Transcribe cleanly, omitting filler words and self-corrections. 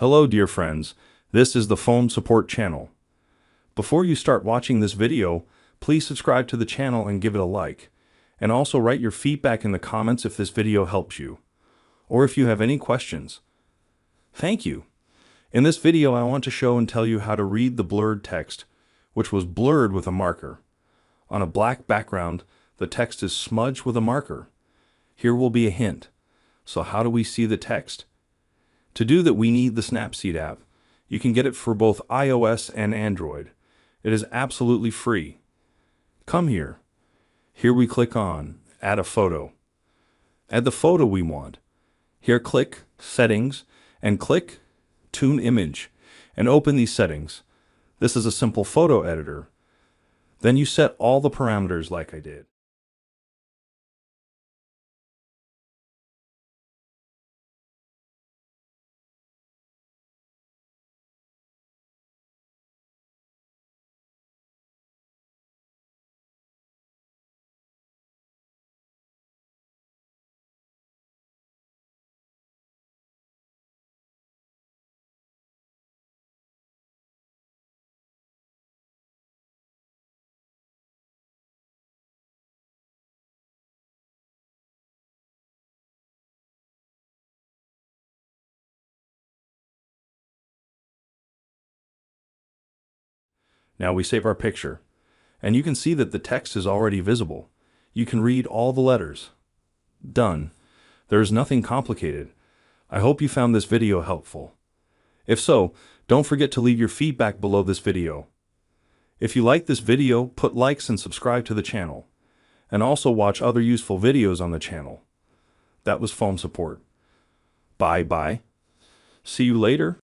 Hello dear friends, this is the Phone Support channel. Before you start watching this video, please subscribe to the channel and give it a like. And also write your feedback in the comments if this video helps you, or if you have any questions. Thank you. In this video I want to show and tell you how to read the blurred text, which was blurred with a marker. On a black background, the text is smudged with a marker. Here will be a hint. So how do we see the text? To do that, we need the Snapseed app. You can get it for both iOS and Android. It is absolutely free. Come here. Here we click on Add a Photo. Add the photo we want. Here click Settings and click Tune Image and open these settings. This is a simple photo editor. Then you set all the parameters like I did. Now we save our picture, and you can see that the text is already visible. You can read all the letters. Done. There is nothing complicated. I hope you found this video helpful. If so, don't forget to leave your feedback below this video. If you like this video, put likes and subscribe to the channel. And also watch other useful videos on the channel. That was Phone Support. Bye bye. See you later.